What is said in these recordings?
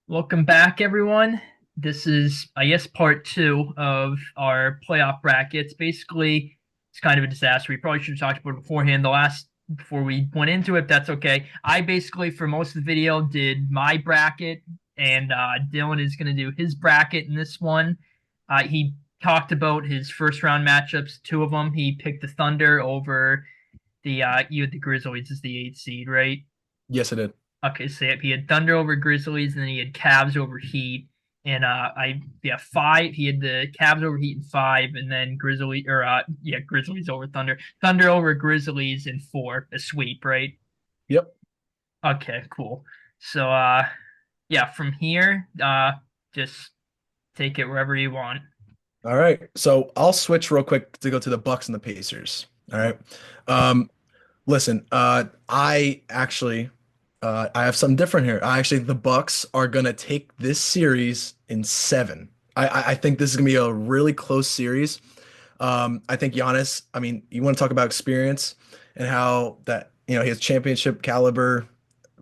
Welcome back, everyone. This is, I guess, part two of our playoff brackets. Basically, it's kind of a disaster. We probably should have talked about it beforehand. Before we went into it, that's okay. I basically, for most of the video, did my bracket, and Dylan is going to do his bracket in this one. He talked about his first round matchups, two of them. He picked the Thunder over you had the Grizzlies as the eighth seed, right? Yes, I did. Okay, so he had Thunder over Grizzlies, and then he had Cavs over Heat, and I yeah five. He had the Cavs over Heat in five, and then Grizzlies over Thunder, Thunder over Grizzlies in four, a sweep, right? Yep. Okay, cool. So yeah, from here just take it wherever you want. All right. So I'll switch real quick to go to the Bucks and the Pacers. All right. Um, Listen, I have something different here. The Bucks are gonna take this series in seven. I think this is gonna be a really close series. I think Giannis, I mean, you want to talk about experience and how that, he has championship caliber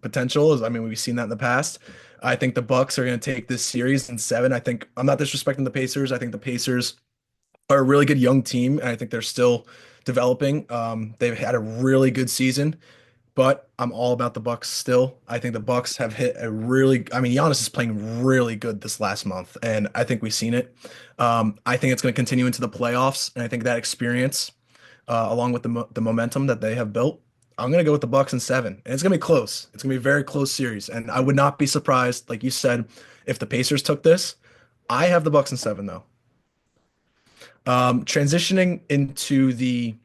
potential. I mean, we've seen that in the past. I think the Bucks are going to take this series in seven. I think I'm not disrespecting the Pacers. I think the Pacers are a really good young team, and I think they're still developing. They've had a really good season, but I'm all about the Bucks still. I think the Bucks have hit a really, I mean, Giannis is playing really good this last month, and I think we've seen it. I think it's going to continue into the playoffs, and I think that experience, along with the momentum that they have built, I'm going to go with the Bucks in seven, and it's going to be close. It's going to be a very close series, and I would not be surprised, like you said, if the Pacers took this. I have the Bucks in seven though. Transitioning into the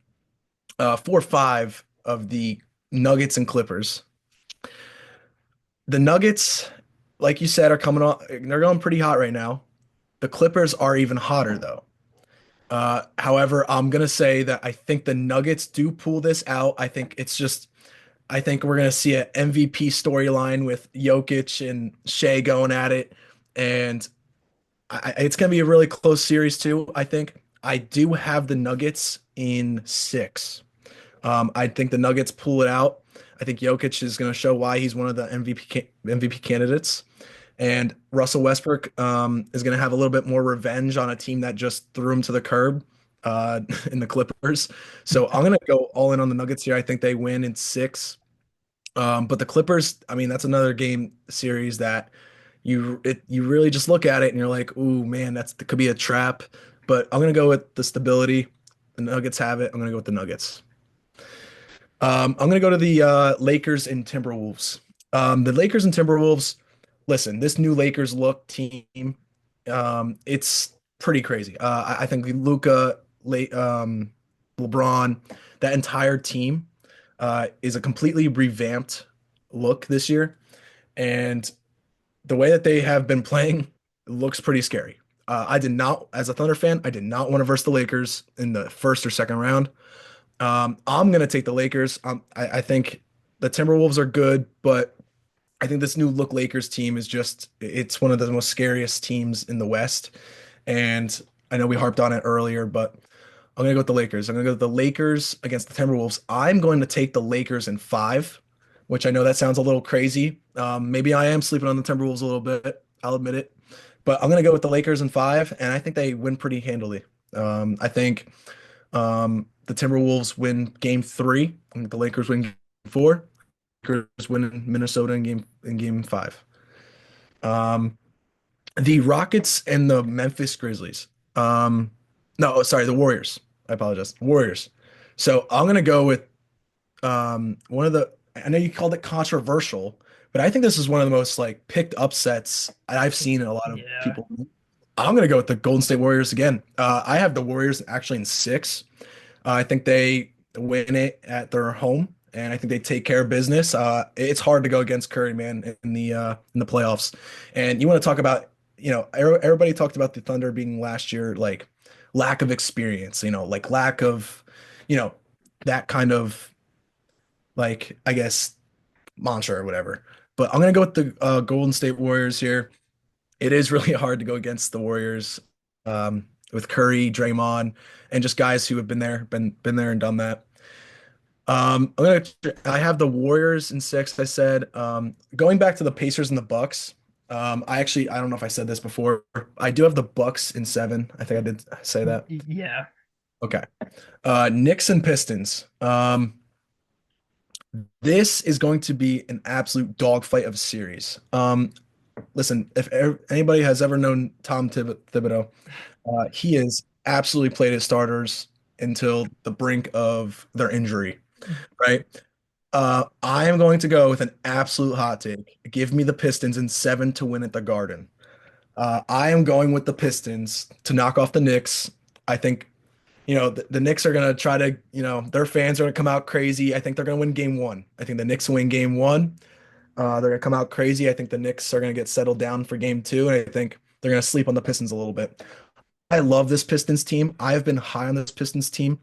4-5 of the Nuggets and Clippers. The Nuggets, like you said, are coming on. They're going pretty hot right now. The Clippers are even hotter though. However, I'm gonna say that I think the Nuggets do pull this out. I think we're gonna see an MVP storyline with Jokic and Shea going at it, and it's gonna be a really close series too. I think I do have the Nuggets in six. I think the Nuggets pull it out. I think Jokic is going to show why he's one of the MVP candidates. And Russell Westbrook is going to have a little bit more revenge on a team that just threw him to the curb in the Clippers. So I'm going to go all in on the Nuggets here. I think they win in six. But the Clippers, I mean, that's another game series that you really just look at it and you're like, ooh, man, that could be a trap. But I'm going to go with the stability. The Nuggets have it. I'm going to go with the Nuggets. I'm gonna go to the Lakers and Timberwolves. The Lakers and Timberwolves. Listen, this new Lakers look team, it's pretty crazy. I think Luca, LeBron, that entire team is a completely revamped look this year, and the way that they have been playing looks pretty scary. I did not, as a Thunder fan, I did not want to verse the Lakers in the first or second round. I'm gonna take the Lakers. I think the Timberwolves are good, but I think this new look Lakers team is it's one of the most scariest teams in the West. And I know we harped on it earlier, but I'm gonna go with the Lakers. I'm gonna go with the Lakers against the Timberwolves. I'm going to take the Lakers in five, which I know that sounds a little crazy. Maybe I am sleeping on the Timberwolves a little bit. I'll admit it, but I'm gonna go with the Lakers in five, and I think they win pretty handily. I think the Timberwolves win game three, and the Lakers win game four. Lakers win in Minnesota in game five. Um, the Rockets and the Memphis Grizzlies. No, sorry, the Warriors. I apologize. Warriors. So I'm gonna go with one of the. I know you called it controversial, but I think this is one of the most like picked upsets I've seen in a lot of Yeah. people. I'm gonna go with the Golden State Warriors again. I have the Warriors actually in six. I think they win it at their home, and I think they take care of business. It's hard to go against Curry, man, in the playoffs. And you want to talk about, everybody talked about the Thunder being last year like lack of experience, like lack of, you know, that kind of like I guess mantra or whatever. But I'm gonna go with the Golden State Warriors here. It is really hard to go against the Warriors with Curry, Draymond, and just guys who have been there and done that. I have the Warriors in six. I said going back to the Pacers and the Bucks. I don't know if I said this before. I do have the Bucks in seven. I think I did say that. Yeah. Okay. Knicks and Pistons. This is going to be an absolute dogfight of a series. Listen, if anybody has ever known Tom Thibodeau, he has absolutely played his starters until the brink of their injury, right? I am going to go with an absolute hot take. Give me the Pistons in seven to win at the Garden. I am going with the Pistons to knock off the Knicks. I think, the Knicks are going to try to, their fans are going to come out crazy. I think they're going to win game one. I think the Knicks win game one. They're going to come out crazy. I think the Knicks are going to get settled down for game two. And I think they're going to sleep on the Pistons a little bit. I love this Pistons team. I've been high on this Pistons team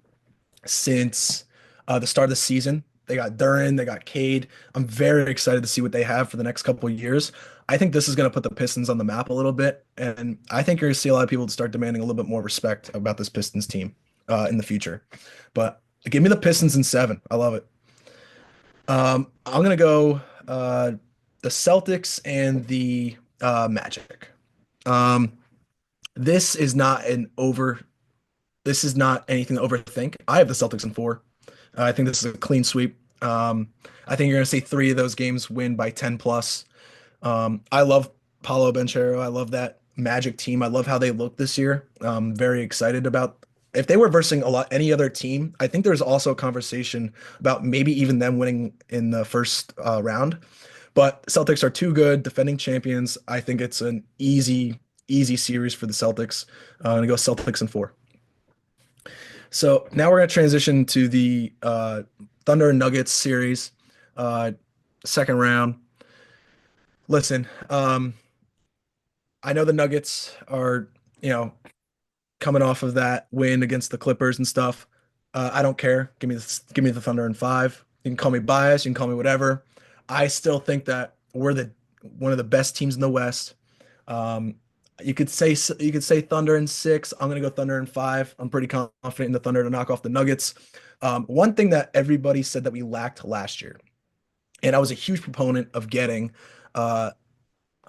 since the start of the season. They got Duran, they got Cade. I'm very excited to see what they have for the next couple of years. I think this is going to put the Pistons on the map a little bit, and I think you're going to see a lot of people start demanding a little bit more respect about this Pistons team in the future. But give me the Pistons in seven. I love it. I'm going to go the Celtics and the Magic. Um, this is not an over. This is not anything to overthink. I have the Celtics in four. I think this is a clean sweep. I think you're going to see three of those games win by 10 plus. I love Paulo Banchero. I love that Magic team. I love how they look this year. Very excited about if they were versing any other team. I think there's also a conversation about maybe even them winning in the first round. But Celtics are too good, defending champions. I think it's an easy series for the Celtics. I'm gonna go Celtics in four. So now we're going to transition to the Thunder and Nuggets series, uh, second round. Listen, I know the Nuggets are, you know, coming off of that win against the Clippers and stuff. I don't care. Give me the Thunder in five. You can call me biased. You can call me whatever. I still think that we're the one of the best teams in the West. Um, you could say Thunder in six. I'm gonna go Thunder in five. I'm pretty confident in the Thunder to knock off the Nuggets. One thing that everybody said that we lacked last year, and I was a huge proponent of getting uh,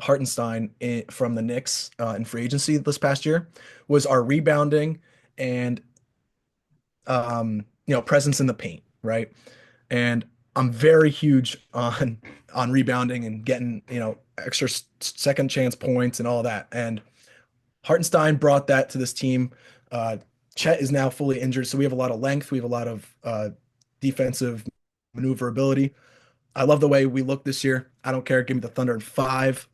Hartenstein from the Knicks in free agency this past year, was our rebounding and presence in the paint, right? And I'm very huge on rebounding and getting extra second chance points and all that. And Hartenstein brought that to this team. Uh, Chet is now fully injured, so we have a lot of length. We have a lot of defensive maneuverability. I love the way we look this year. I don't care. Give me the Thunder in five.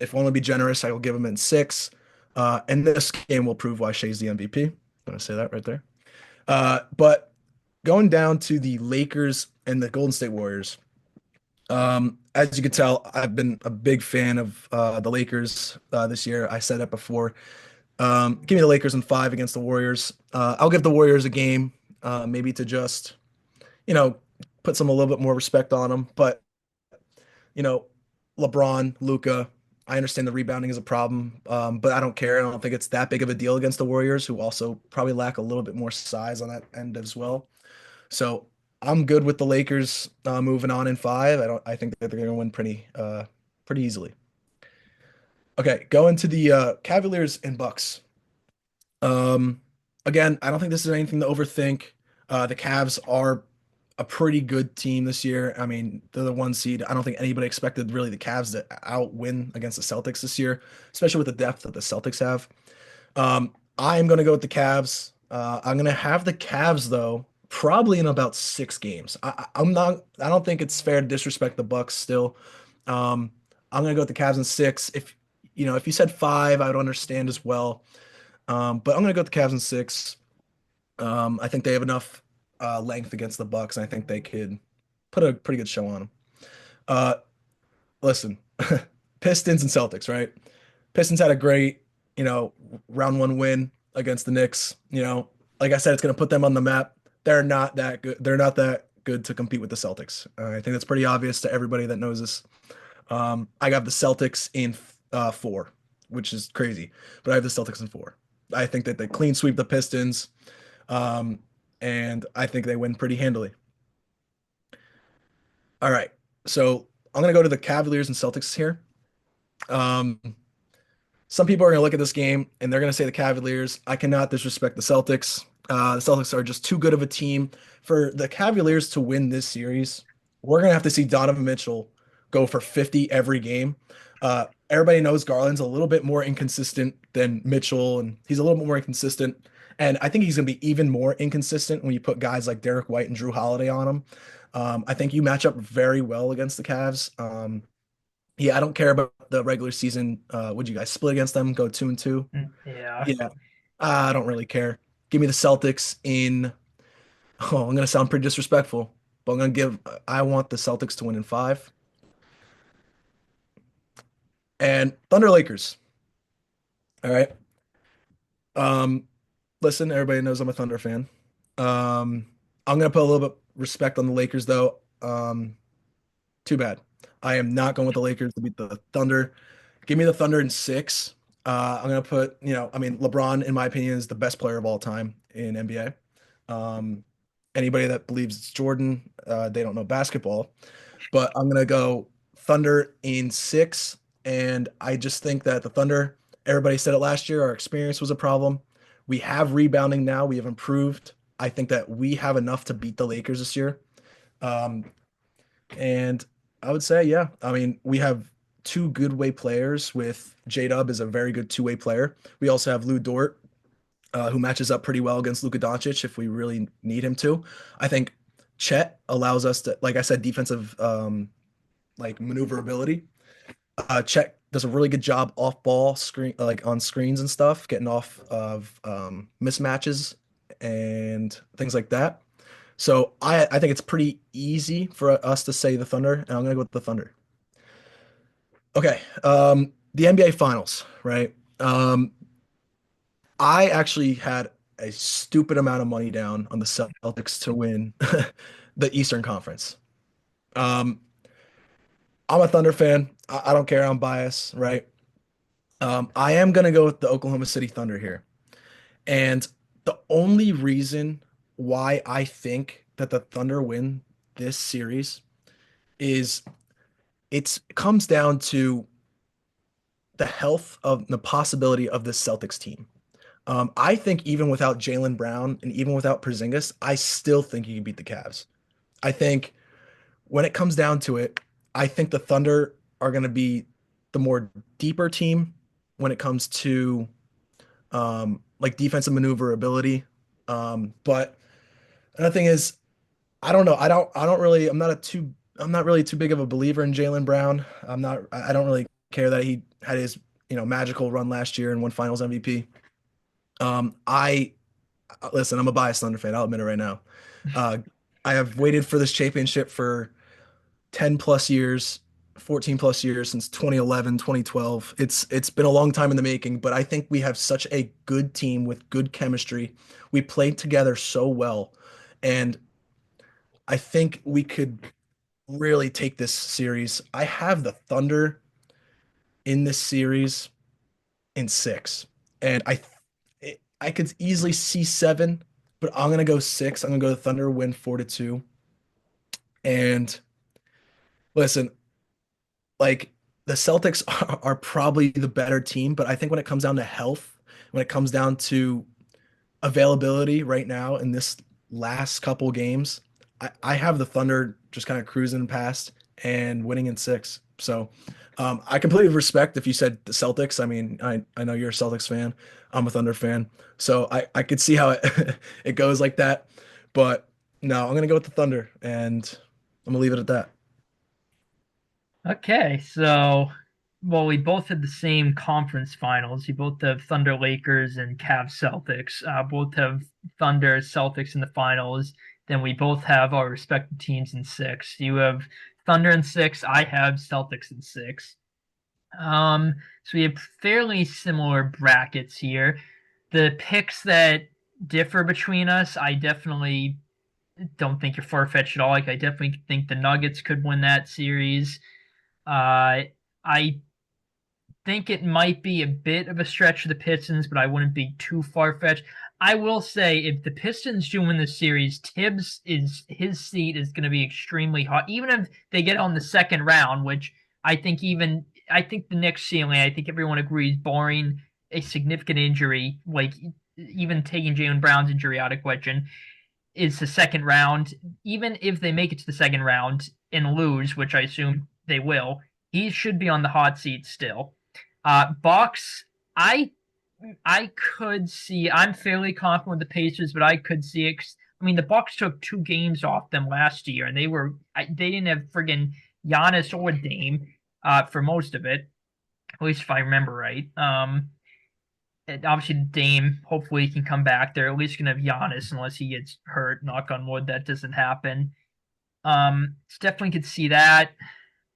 If I want to be generous, I will give them in six. And this game will prove why Shea's the MVP. I'm going to say that right there. But going down to the Lakers and the Golden State Warriors. As you can tell, I've been a big fan of the Lakers this year. I said it before. Give me the Lakers in five against the Warriors. I'll give the Warriors a game, maybe to just, you know, put some a little bit more respect on them. But, you know, LeBron, Luca, I understand the rebounding is a problem, but I don't care. I don't think it's that big of a deal against the Warriors, who also probably lack a little bit more size on that end as well. So I'm good with the Lakers moving on in five. I think that they're going to win pretty easily. Okay, going to the Cavaliers and Bucks. Um, Again, I don't think this is anything to overthink. The Cavs are a pretty good team this year. I mean, they're the one seed. I don't think anybody expected really the Cavs to outwin against the Celtics this year, especially with the depth that the Celtics have. I am going to go with the Cavs. I'm going to have the Cavs though, probably in about six games. I'm not. I don't think it's fair to disrespect the Bucks still. Um, I'm going to go with the Cavs in six. If you said five, I would understand as well. But I'm going to go with the Cavs in six. I think they have enough length against the Bucks, and I think they could put a pretty good show on them. Uh, Listen, Pistons and Celtics, right? Pistons had a great, round one win against the Knicks. Like I said, it's going to put them on the map. They're not that good. They're not that good to compete with the Celtics. I think that's pretty obvious to everybody that knows this. I got the Celtics in four, which is crazy, but I have the Celtics in four. I think that they clean sweep the Pistons, um, and I think they win pretty handily. All right, so I'm gonna go to the Cavaliers and Celtics here. Um, some people are going to look at this game and they're going to say the Cavaliers. I cannot disrespect the Celtics. The Celtics are just too good of a team for the Cavaliers to win this series. We're going to have to see Donovan Mitchell go for 50 every game. Everybody knows Garland's a little bit more inconsistent than Mitchell, and he's a little bit more inconsistent. And I think he's going to be even more inconsistent when you put guys like Derek White and Drew Holiday on him. I think you match up very well against the Cavs. Yeah, I don't care about the regular season. Would you guys split against them? Go 2-2? Yeah. Yeah, I don't really care. Give me the Celtics in. Oh, I'm gonna sound pretty disrespectful, but I'm gonna give. I want the Celtics to win in five. And Thunder Lakers. All right. Um, Listen, everybody knows I'm a Thunder fan. Um, I'm gonna put a little bit respect on the Lakers though. Too bad. I am not going with the Lakers to beat the Thunder. Give me the Thunder in six. I'm gonna put, I mean, LeBron, in my opinion, is the best player of all time in NBA. Um, Anybody that believes it's Jordan, they don't know basketball. But I'm gonna go Thunder in six, and I just think that the Thunder. Everybody said it last year. Our experience was a problem. We have rebounding now. We have improved. I think that we have enough to beat the Lakers this year. Um, and I would say, yeah. I mean, we have two good way players with J-Dub is a very good two-way player. We also have Lou Dort, who matches up pretty well against Luka Doncic if we really need him to. I think Chet allows us to, like I said, defensive like maneuverability. Chet does a really good job off ball screen, like on screens and stuff, getting off of mismatches and things like that. So I think it's pretty easy for us to say the Thunder, and I'm gonna go with the Thunder. Okay, the NBA Finals, right? I actually had a stupid amount of money down on the Celtics to win the Eastern Conference. Um, I'm a Thunder fan. I don't care. I'm biased, right? I am gonna go with the Oklahoma City Thunder here, and the only reason why I think that the Thunder win this series is it comes down to the health of the possibility of this Celtics team. I think even without Jaylen Brown and even without Porzingis, I still think you can beat the Cavs. I think when it comes down to it, I think the Thunder are going to be the more deeper team when it comes to like defensive maneuverability. But another thing is, I don't know. I don't really. I'm not really too big of a believer in Jaylen Brown. I don't really care that he had his magical run last year and won Finals MVP. I listen. I'm a biased Thunder fan. I'll admit it right now. Uh, I have waited for this championship for 10 plus years, 14 plus years since 2011, 2012. It's been a long time in the making, but I think we have such a good team with good chemistry. We played together so well, and I think we could really take this series. I have the Thunder in this series in six, and I could easily see seven, but I'm gonna go six. I'm gonna go the Thunder win 4-2. And listen, like the Celtics are probably the better team, but I think when it comes down to health, when it comes down to availability right now in this last couple games, I have the Thunder just kind of cruising past and winning in six. So I completely respect if you said the Celtics. I mean, I know you're a Celtics fan. I'm a Thunder fan. So I could see how it it goes like that. But no, I'm gonna go with the Thunder and I'm gonna leave it at that. Okay, so well, we both had the same conference finals. You both have Thunder Lakers and Cavs Celtics. Both have Thunder Celtics in the finals. Then we both have our respective teams in six. You have Thunder in six. I have Celtics in six. So we have fairly similar brackets here. The picks that differ between us, I definitely don't think you're far-fetched at all. Like I definitely think the Nuggets could win that series. I think it might be a bit of a stretch for the Pistons, but I wouldn't be too far-fetched. I will say if the Pistons do win the series, Tibbs is his seat is going to be extremely hot. Even if they get on the second round, which I think even I think the Knicks ceiling, I think everyone agrees, barring a significant injury, like even taking Jaylen Brown's injury out of question, is the second round. Even if they make it to the second round and lose, which I assume they will, he should be on the hot seat still. Bucks, I I could see. I'm fairly confident with the Pacers, but I could see it. I mean, the Bucks took 2 games off them last year, and they didn't have friggin' Giannis or Dame for most of it, at least if I remember right. And obviously Dame, hopefully he can come back. They're at least gonna have Giannis unless he gets hurt. Knock on wood, that doesn't happen. Definitely could see that.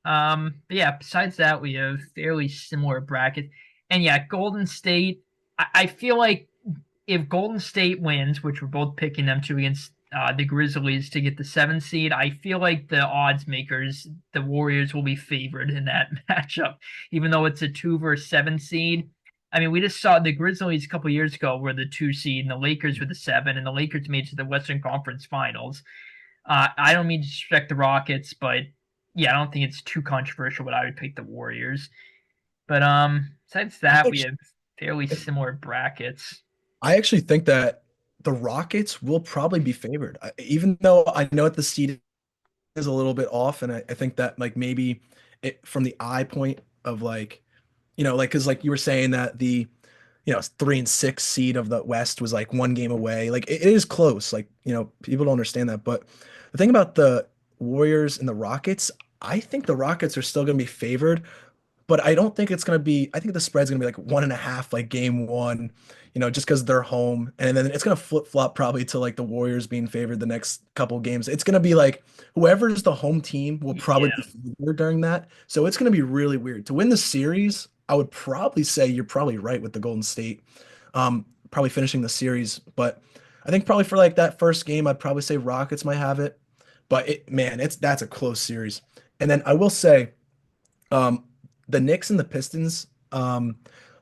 But yeah, besides that, we have fairly similar brackets. And yeah, Golden State. I feel like if Golden State wins, which we're both picking them to against the Grizzlies to get the 7th seed, I feel like the odds makers, the Warriors, will be favored in that matchup, even though it's a 2 versus 7 seed. I mean, we just saw the Grizzlies a couple years ago were the 2 seed, and the Lakers were the 7, and the Lakers made it to the Western Conference Finals. I don't mean to disrespect the Rockets, but yeah, I don't think it's too controversial, but I would pick the Warriors. But besides that, we have fairly similar brackets. I actually think that the Rockets will probably be favored, even though I know that the seed is a little bit off, and I think that like maybe from the eye point of like like because like you were saying that the 3 and 6 seed of the West was like 1 game away. Like it is close. Like people don't understand that, but the thing about the Warriors and the Rockets, I think the Rockets are still going to be favored, but I don't think it's going to be. I think the spread's going to be like 1.5, like game one, just because they're home, and then it's going to flip flop probably to like the Warriors being favored the next couple games. It's going to be like whoever's the home team will probably be Yeah. favored during that. So it's going to be really weird to win the series. I would probably say you're probably right with the Golden State, probably finishing the series, but I think probably for like that first game, I'd probably say Rockets might have it. But man, that's a close series. And then I will say. Um, the Knicks and the Pistons,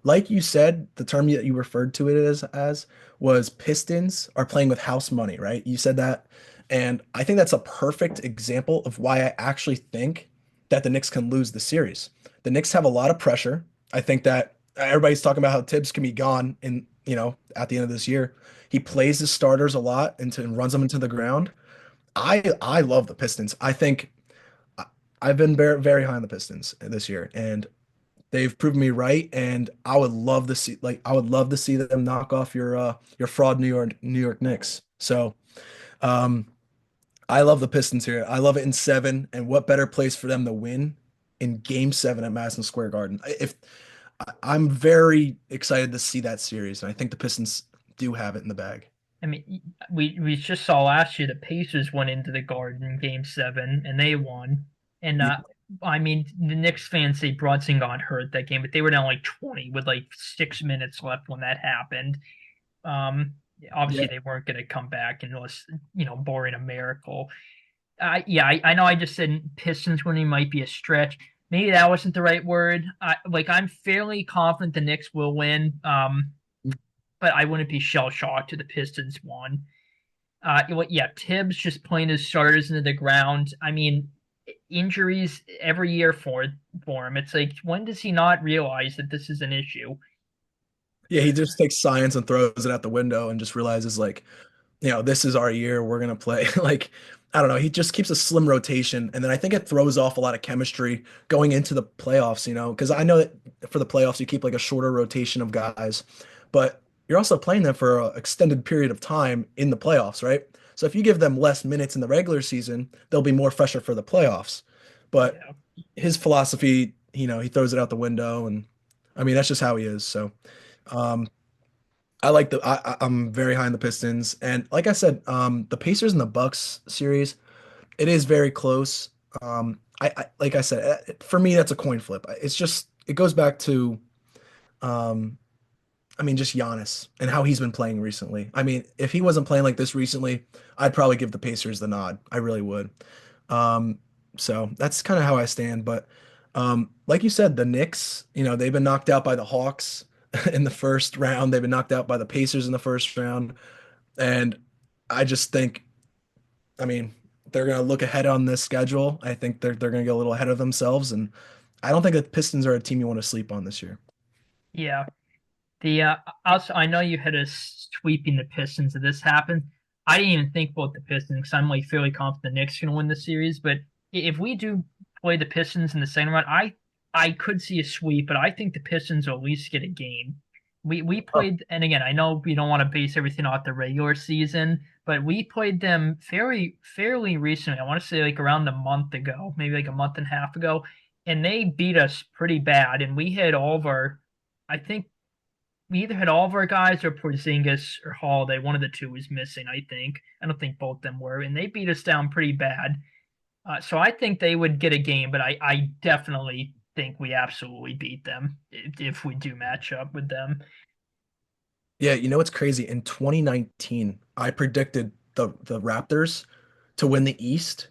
like you said, the term that you referred to it as was Pistons are playing with house money, right? You said that. And I think that's a perfect example of why I actually think that the Knicks can lose the series. The Knicks have a lot of pressure. I think that everybody's talking about how Tibbs can be gone at the end of this year. He plays his starters a lot and runs them into the ground. I love the Pistons. I think I've been very, very high on the Pistons this year, and they've proven me right. And I would love to see them knock off your fraud New York Knicks. So um, I love the Pistons here. I love it in 7, and what better place for them to win in Game 7 at Madison Square Garden? I'm very excited to see that series, and I think the Pistons do have it in the bag. I mean, we just saw last year the Pacers went into the Garden Game 7 and they won. And Yeah, I mean, the Knicks fans say Brunson got hurt that game, but they were down like 20 with like 6 minutes left when that happened. Um, Obviously yeah, they weren't going to come back unless barring a miracle. Yeah, I know I just said Pistons winning might be a stretch. Maybe that wasn't the right word. I'm fairly confident the Knicks will win. But I wouldn't be shell shocked if the Pistons won. Yeah, Tibbs just playing his starters into the ground. I mean, injuries every year for him. It's like when does he not realize that this is an issue? yeah. He just takes science and throws it out the window and just realizes like this is our year. We're gonna play. Like, I don't know. He just keeps a slim rotation, and then I think it throws off a lot of chemistry going into the playoffs. Because I know that for the playoffs you keep like a shorter rotation of guys, but you're also playing them for an extended period of time in the playoffs, right? So if you give them less minutes in the regular season, they'll be more fresher for the playoffs. But Yeah. his philosophy, he throws it out the window, and I mean that's just how he is. So. Um, I'm very high on the Pistons, and like I said, the Pacers and the Bucks series, it is very close. Like I said, for me that's a coin flip. It goes back to um, I mean just Giannis and how he's been playing recently. I mean, if he wasn't playing like this recently, I'd probably give the Pacers the nod. I really would. Um, so that's kind of how I stand. But like you said, the Knicks, they've been knocked out by the Hawks in the first round. They've been knocked out by the Pacers in the first round. And I just think, I mean, they're going to look ahead on this schedule. I think they're going to get a little ahead of themselves. And I don't think the Pistons are a team you want to sleep on this year. Yeah. The also, I know you had us sweeping the Pistons if this happened. I didn't even think about the Pistons because I'm like fairly confident the Knicks are gonna win the series. But if we do play the Pistons in the second round, I could see a sweep, but I think the Pistons will at least get a game. We Oh, played, and again, I know we don't want to base everything off the regular season, but we played them fairly recently. I want to say like around a month ago, maybe like a month and a half ago, and they beat us pretty bad. And we had all of our, I think we either had all of our guys or Porzingis or Holiday. One of the two was missing, I think. I don't think both of them were, and they beat us down pretty bad. So I think they would get a game, but I definitely think we absolutely beat them if we do match up with them. yeah, you know what's crazy? In 2019, I predicted the Raptors to win the East,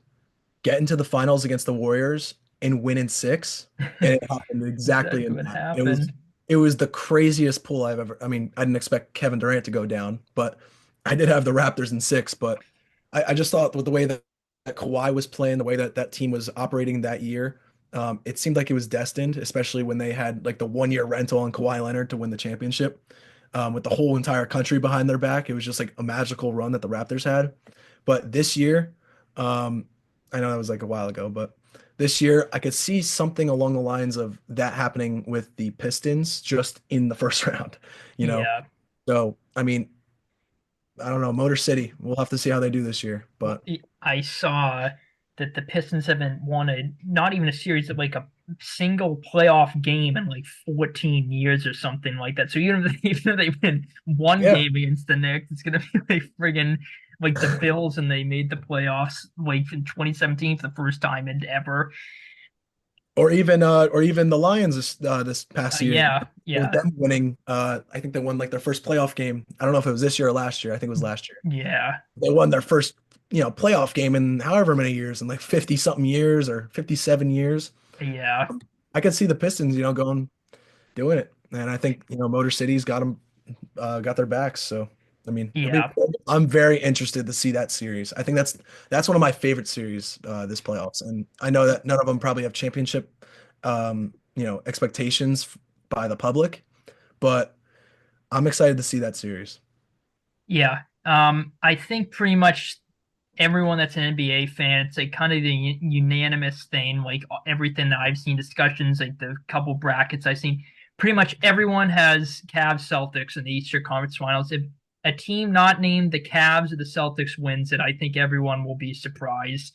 get into the finals against the Warriors, and win in six. And it happened exactly Exactly in what that. happened. It was the craziest pull I've ever. I mean, I didn't expect Kevin Durant to go down, but I did have the Raptors in six. But I just thought with the way that Kawhi was playing, the way that that team was operating that year, it seemed like it was destined, especially when they had like the 1 year rental on Kawhi Leonard to win the championship, with the whole entire country behind their back. It was just like a magical run that the Raptors had. But this year, um, I know that was like a while ago, but this year I could see something along the lines of that happening with the Pistons just in the first round, you know? Yeah. So, I mean, I don't know, Motor City, we'll have to see how they do this year, Well, but I saw that the Pistons haven't won not even a series of like a single playoff game in like 14 years or something like that. So even if they win one yeah. game against the Knicks, it's gonna be like friggin' like the Bills and they made the playoffs like in 2017 for the first time in ever. Or even the Lions this past year Yeah, with yeah, them winning, I think they won like their first playoff game. I don't know if it was this year or last year. I think it was last year. yeah, They won their first, playoff game in however many years, in like 50 something years or 57 years. yeah, I could see the Pistons, going doing it. And I think, Motor City's got their backs. So, I mean, yeah, I'm very interested to see that series. I think that's one of my favorite series this playoffs. And I know that none of them probably have championship expectations by the public, but I'm excited to see that series. yeah. I think pretty much everyone that's an NBA fan, it's like kind of the unanimous thing. Like everything that I've seen, discussions, like the couple brackets I've seen, pretty much everyone has Cavs Celtics in the Eastern Conference Finals. If a team not named the Cavs or the Celtics wins it, I think everyone will be surprised.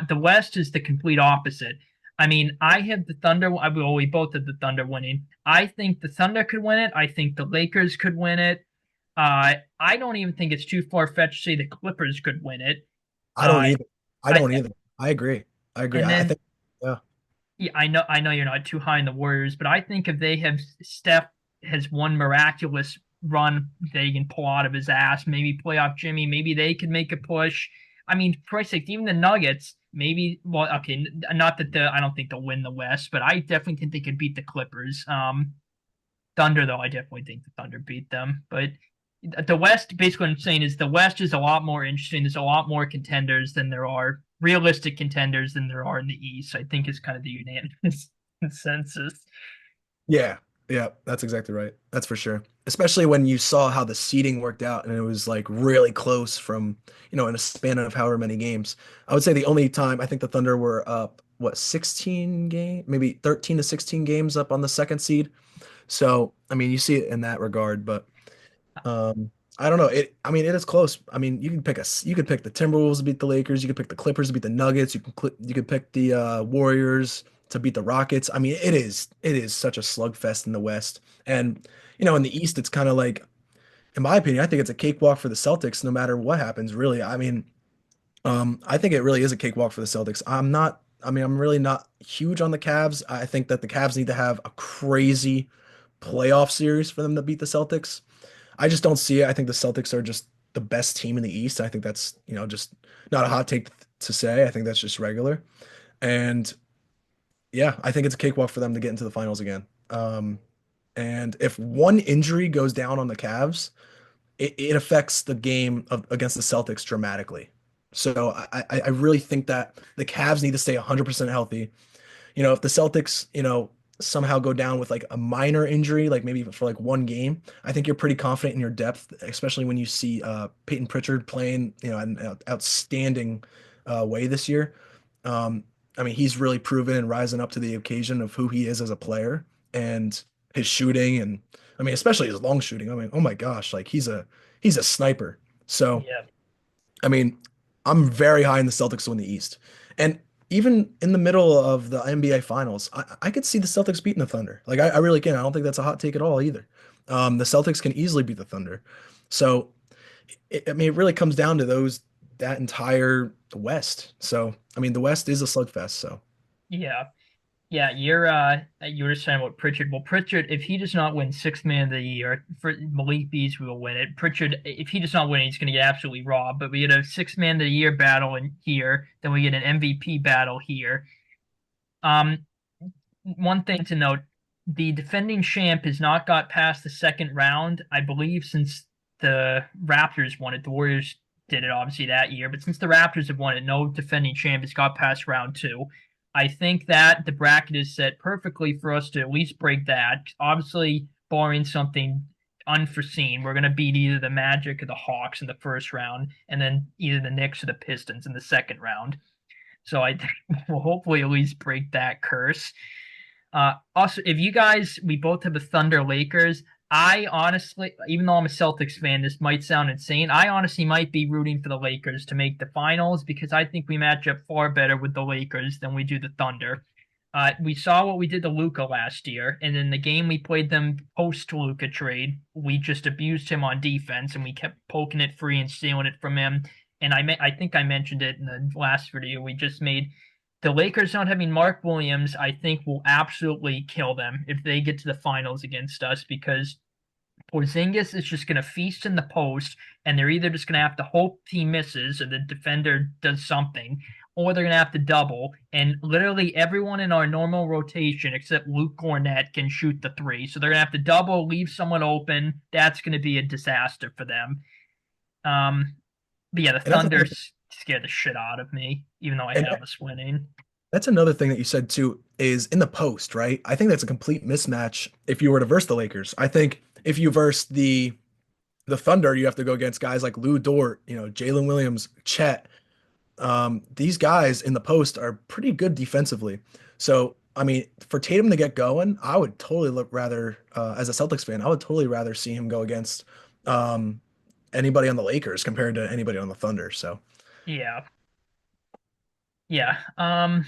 The West is the complete opposite. I mean, I have the Thunder. Well, we both have the Thunder winning. I think the Thunder could win it. I think the Lakers could win it. I don't even think it's too far fetched to say the Clippers could win it. I don't Uh, either. I I don't either. I agree. I agree. and I then think, yeah, yeah, I know you're not too high in the Warriors, but I think if they have Steph has one miraculous run they can pull out of his ass, maybe playoff Jimmy, maybe they could make a push. I mean, for Christ's sake, even the Nuggets, maybe. Well, okay, not that I don't think they'll win the West, but I definitely think they could beat the Clippers. Thunder, though, I definitely think the Thunder beat them. But the West, basically, what I'm saying is the West is a lot more interesting. There's a lot more contenders than there are realistic contenders than there are in the East. I think is kind of the unanimous consensus. yeah, yeah, that's exactly right. That's for sure. Especially when you saw how the seeding worked out and it was like really close from, in a span of however many games. I would say the only time I think the Thunder were up, what, 16 game, maybe 13 to 16 games up on the second seed. So, I mean, you see it in that regard, but um, I don't know. I mean, it is close. I mean, you could pick the Timberwolves to beat the Lakers. You could pick the Clippers to beat the Nuggets. You could pick the Warriors to beat the Rockets. I mean, it is such a slugfest in the West. And, in the East, it's kind of like, in my opinion, I think it's a cakewalk for the Celtics no matter what happens, really. I mean, I think it really is a cakewalk for the Celtics. I'm really not huge on the Cavs. I think that the Cavs need to have a crazy playoff series for them to beat the Celtics. I just don't see it. I think the Celtics are just the best team in the East. I think that's, just not a hot take to say. I think that's just regular. And yeah, I think it's a cakewalk for them to get into the finals again. And if one injury goes down on the Cavs, it affects the game against the Celtics dramatically. So I really think that the Cavs need to stay 100% healthy. If the Celtics, somehow go down with like a minor injury, like maybe for like one game, I think you're pretty confident in your depth, especially when you see Peyton Pritchard playing, at an outstanding way this year. Um, I mean, he's really proven and rising up to the occasion of who he is as a player and his shooting, and I mean, especially his long shooting. I mean, oh my gosh, like he's a sniper. So. Yeah, I mean, I'm very high in the Celtics to win the East. And even in the middle of the NBA Finals, I could see the Celtics beating the Thunder. Like, I really can. I don't think that's a hot take at all either. The Celtics can easily beat the Thunder. So, I mean, it really comes down to that entire West. So, I mean, the West is a slugfest. So, yeah. Yeah, you were saying about Pritchard. Well, Pritchard, if he does not win Sixth Man of the Year, for Malik Beasley will win it. Pritchard, if he does not win, he's going to get absolutely robbed. But we get a Sixth Man of the Year battle in here, then we get an MVP battle here. Um, One thing to note, the defending champ has not got past the second round, I believe, since the Raptors won it. The Warriors did it obviously that year, but since the Raptors have won it, no defending champ has got past round two. I think that the bracket is set perfectly for us to at least break that. Obviously, barring something unforeseen, we're going to beat either the Magic or the Hawks in the first round, and then either the Knicks or the Pistons in the second round. So I think we'll hopefully at least break that curse. Also, if you guys, we both have the Thunder Lakers. I honestly, even though I'm a Celtics fan, this might sound insane. I honestly might be rooting for the Lakers to make the finals because I think we match up far better with the Lakers than we do the Thunder. We saw what we did to Luca last year, and in the game we played them post Luca trade, we just abused him on defense and we kept poking it free and stealing it from him. And I think I mentioned it in the last video we just made. The Lakers not having Mark Williams, I think, will absolutely kill them if they get to the finals against us because Porzingis is just going to feast in the post, and they're either just going to have to hope he misses or the defender does something, or they're going to have to double. And literally everyone in our normal rotation except Luke Cornett can shoot the three. So they're going to have to double, leave someone open. That's going to be a disaster for them. Um, but yeah, the and that's Thunder another, scared the shit out of me, even though I and have us winning. that's another thing that you said too, is in the post, right? I think that's a complete mismatch if you were to verse the Lakers. I think if you verse the Thunder, you have to go against guys like Lou Dort, Jalen Williams, Chet. These guys in the post are pretty good defensively. So, I mean, for Tatum to get going, I would totally rather, as a Celtics fan, I would totally rather see him go against um, anybody on the Lakers compared to anybody on the Thunder. So, Yeah. Yeah. So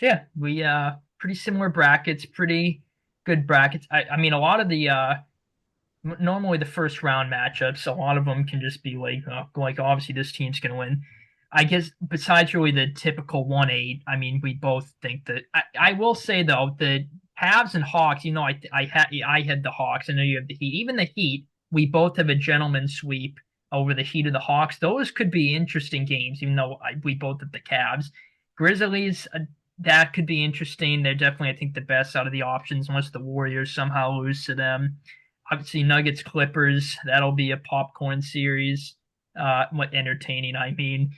yeah, we pretty similar brackets, pretty good brackets. I mean a lot of the normally the first round matchups, a lot of them can just be like obviously this team's gonna win. I guess besides really the typical 1-8, I mean we both think that I will say though the Cavs and Hawks, I had the Hawks, I know you have the Heat. Even the Heat, we both have a gentleman sweep over the Heat of the Hawks. Those could be interesting games, even though we both have the Cavs. Grizzlies, that could be interesting. They're definitely, I think, the best out of the options, unless the Warriors somehow lose to them. Obviously, Nuggets, Clippers, that'll be a popcorn series. What entertaining, I mean.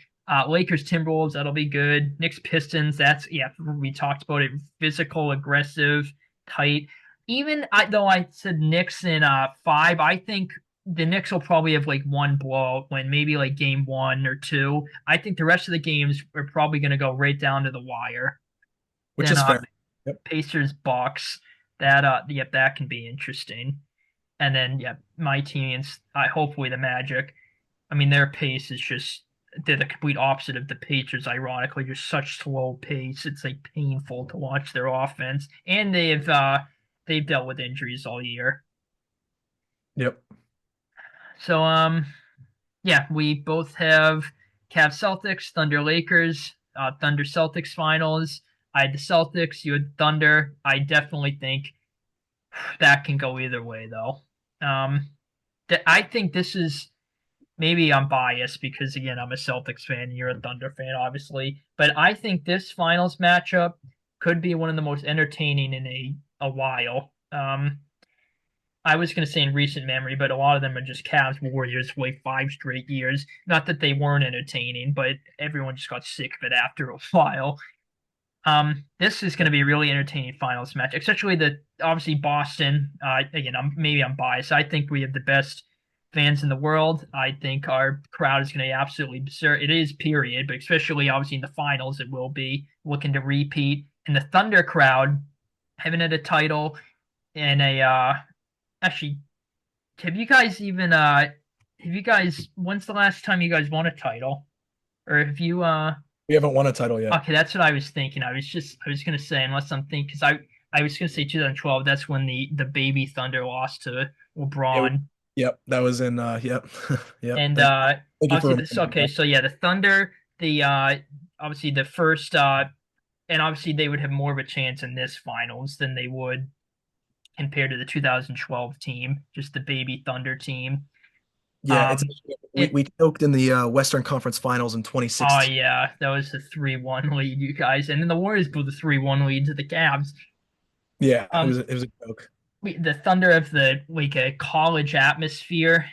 Lakers, Timberwolves, that'll be good. Knicks, Pistons, that's, yeah, we talked about it. Physical, aggressive, tight. Even though I said Knicks in five, I think the Knicks will probably have like one blowout win, maybe like game one or two. I think the rest of the games are probably going to go right down to the wire. which Then is fair. Yep. Pacers Bucks. That yep, that can be interesting. And then yeah, my teams, I hopefully the Magic. I mean their pace is just they're the complete opposite of the Pacers, ironically, just such slow pace. It's like painful to watch their offense. And they've dealt with injuries all year. Yep. So yeah, we both have Cavs Celtics, Thunder Lakers, Thunder Celtics finals. I had the Celtics, you had Thunder. I definitely think that can go either way, though. Um, I think this is maybe I'm biased because again I'm a Celtics fan and you're a Thunder fan, obviously. But I think this finals matchup could be one of the most entertaining in a while. I was going to say in recent memory, but a lot of them are just Cavs Warriors way 5 straight years. Not that they weren't entertaining, but everyone just got sick of it after a while. This is going to be a really entertaining finals match, especially the obviously Boston. Again, I'm biased. I think we have the best fans in the world. I think our crowd is going to be absolutely absurd. It is, period, but especially obviously in the finals, it will be looking to repeat. And the Thunder crowd haven't had a title in a actually. Have you guys even have you guys? When's the last time you guys won a title? Or have you We haven't won a title yet. Okay, that's what I was thinking. I was gonna say unless I'm thinking because I was gonna say 2012. That's when the baby Thunder lost to Yeah, LeBron, yep, that was in yep. Yep. and Thank you for obviously this. reminding me. Okay, so yeah, the Thunder, the obviously the first and obviously they would have more of a chance in this finals than they would compared to the 2012 team, just the baby Thunder team. Yeah, it's Um, it we choked in the Western Conference Finals in Oh 2016. yeah, that was the 3-1 lead, you guys, and then the Warriors blew the 3-1 lead to the Cavs. Yeah, Um, it was a joke. the Thunder of the like a college atmosphere,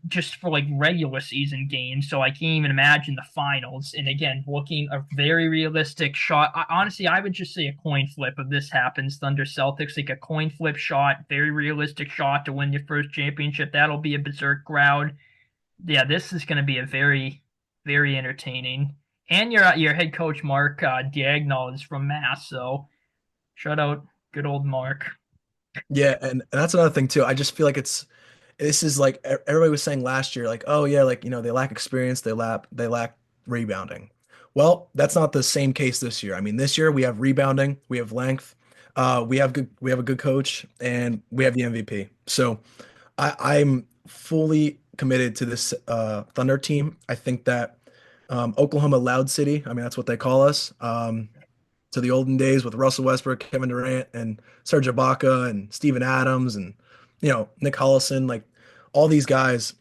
just for like regular season games. So I can't even imagine the finals. And again, looking a very realistic shot. Honestly, I would just say a coin flip if this happens. Thunder Celtics, like a coin flip shot, very realistic shot to win your first championship. That'll be a berserk crowd. Yeah, this is going to be a very entertaining. And your head coach Mark Diagonal is from Mass, so shout out good old Mark. Yeah, and that's another thing too. I just feel like this is like everybody was saying last year, like, oh yeah, like they lack experience, they lack rebounding. Well, that's not the same case this year. I mean, this year we have rebounding, we have length, we have a good coach, and we have the MVP. So I'm fully committed to this Thunder team. I think that Oklahoma Loud City, I mean, that's what they call us. To the olden days with Russell Westbrook, Kevin Durant, and Serge Ibaka, and Steven Adams, and Nick Collison, like all these guys.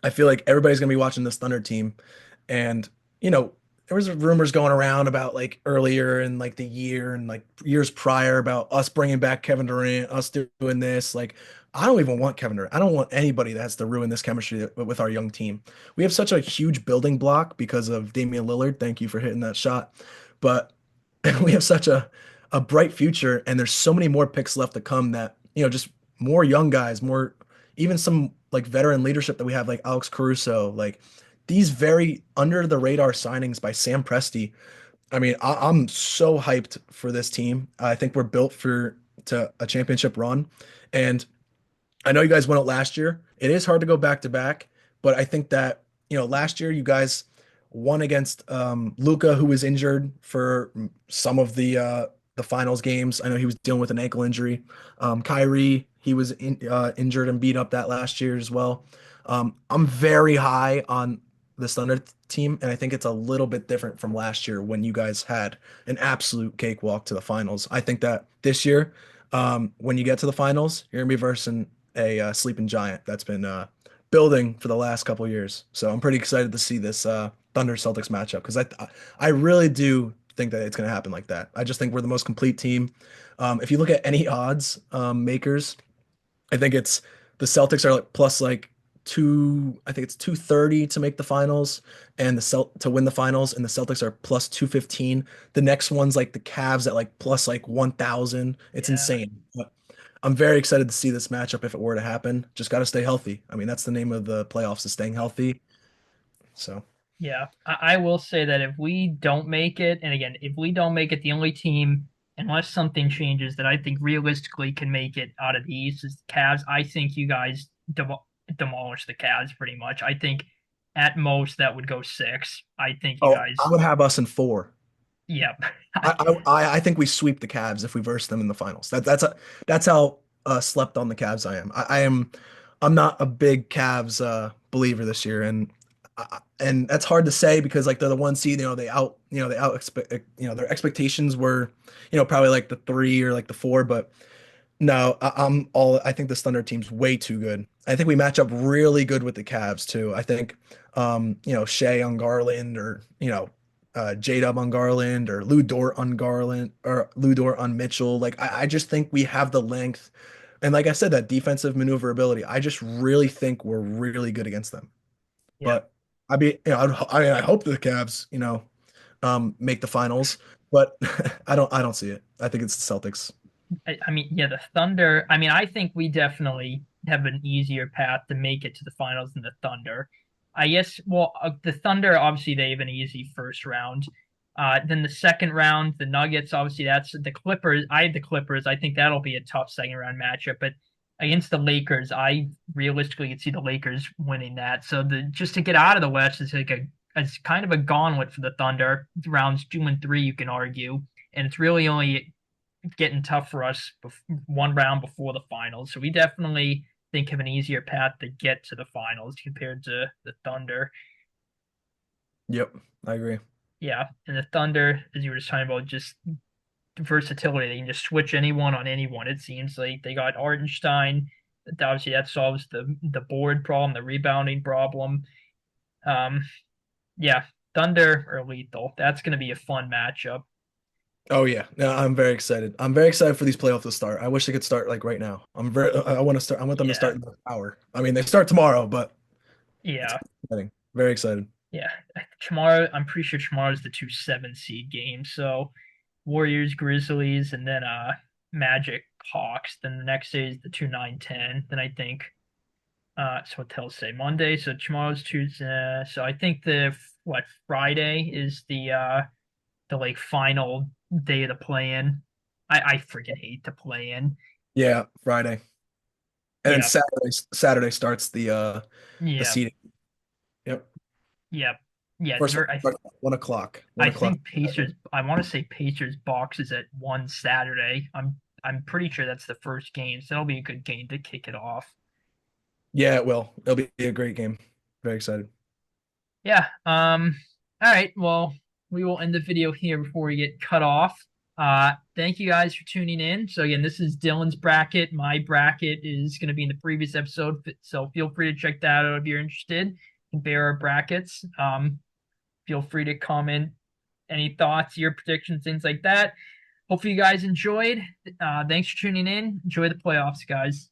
I feel like everybody's gonna be watching this Thunder team, and you know there was rumors going around about like earlier in like the year and like years prior about us bringing back Kevin Durant, us doing this. Like I don't even want Kevin Durant. I don't want anybody that has to ruin this chemistry with our young team. We have such a huge building block because of Damian Lillard. Thank you for hitting that shot, but we have such a bright future, and there's so many more picks left to come that just more young guys, more even some like veteran leadership that we have, like Alex Caruso, like these very under the radar signings by Sam Presti. I mean, I'm so hyped for this team. I think we're built for to a championship run, and I know you guys went out last year. It is hard to go back to back, but I think that, last year you guys won against Luca, who was injured for some of the finals games. I know he was dealing with an ankle injury. Kyrie, he was injured and beat up that last year as well. I'm very high on the Thunder team, and I think it's a little bit different from last year when you guys had an absolute cakewalk to the finals. I think that this year, when you get to the finals, you're gonna be versing a sleeping giant that's been building for the last couple years. So I'm pretty excited to see this Thunder Celtics matchup because I really do think that it's going to happen like that. I just think we're the most complete team. If you look at any odds makers, I think it's the Celtics are like plus like I think it's 230 to make the finals and to win the finals, and the Celtics are plus 215. The next one's like the Cavs at like plus like 1,000. It's Yeah, insane. But I'm very excited to see this matchup if it were to happen. Just got to stay healthy. I mean, that's the name of the playoffs is staying healthy. So, yeah. I will say that if we don't make it, and again, if we don't make it, the only team, unless something changes, that I think realistically can make it out of the East is the Cavs. I think you guys demolish the Cavs pretty much. I think at most that would go six. I think you oh, I guys, would have us in four. yeah. I think we sweep the Cavs if we verse them in the finals. That's how slept on the Cavs I am. I'm not a big Cavs believer this year, and that's hard to say because like they're the one seed. They out expect their expectations were probably like the three or like the four, but no, I think this Thunder team's way too good. I think we match up really good with the Cavs too. I think Shea on Garland or J-Dub on Garland or Lou Dort on Garland or Lou Dort on Mitchell. Like I just think we have the length. And like I said, that defensive maneuverability, I just really think we're really good against them. Yeah. But I hope the Cavs, make the finals. but I don't see it. I think it's the Celtics. I mean, yeah, the Thunder. I mean, I think we definitely have an easier path to make it to the finals than the Thunder. I guess, well, the Thunder, obviously, they have an easy first round. Then the second round, the Nuggets, obviously, that's the Clippers. I have the Clippers. I think that'll be a tough second round matchup. But against the Lakers, I realistically could see the Lakers winning that. So the just to get out of the West is like it's kind of a gauntlet for the Thunder. Rounds 2 and 3, you can argue, and it's really only getting tough for us one round before the finals. So we definitely think have an easier path to get to the finals compared to the Thunder. Yep, I agree. Yeah, and the Thunder, as you were just talking about, just versatility. They can just switch anyone on anyone. It seems like they got Artenstein. Obviously, that solves the board problem, the rebounding problem. Um, yeah, Thunder are lethal. That's going to be a fun matchup. Oh yeah, no, I'm very excited. I'm very excited for these playoffs to start. I wish they could start like right now. I want to start. I want them to Yeah, start in the hour. I mean, they start tomorrow, but it's yeah. exciting. Very excited. Yeah, tomorrow I'm pretty sure tomorrow's the 2-7 seed game. So Warriors, Grizzlies, and then Magic, Hawks. Then the next day is the 2-9-10. Then I think so what tells say Monday. So tomorrow's Tuesday. So I think the what Friday is the like final day of the play in. I forget hate to play in. Yeah, Friday, and then Yeah, Saturday starts the yeah, seeding. Yep, yeah, yeah. It's first one very. starts at 1 o'clock. I 1 o'clock. think Pacers. I want to say Pacers box is at 1 Saturday. I'm pretty sure that's the first game, so that'll be a good game to kick it off. Yeah, it will. It'll be a great game. Very excited. Yeah. All right. Well, we will end the video here before we get cut off. Thank you guys for tuning in. So again, this is Dylan's bracket. My bracket is going to be in the previous episode, so feel free to check that out if you're interested. Compare our brackets. Feel free to comment any thoughts, your predictions, things like that. Hopefully you guys enjoyed. Thanks for tuning in. Enjoy the playoffs, guys.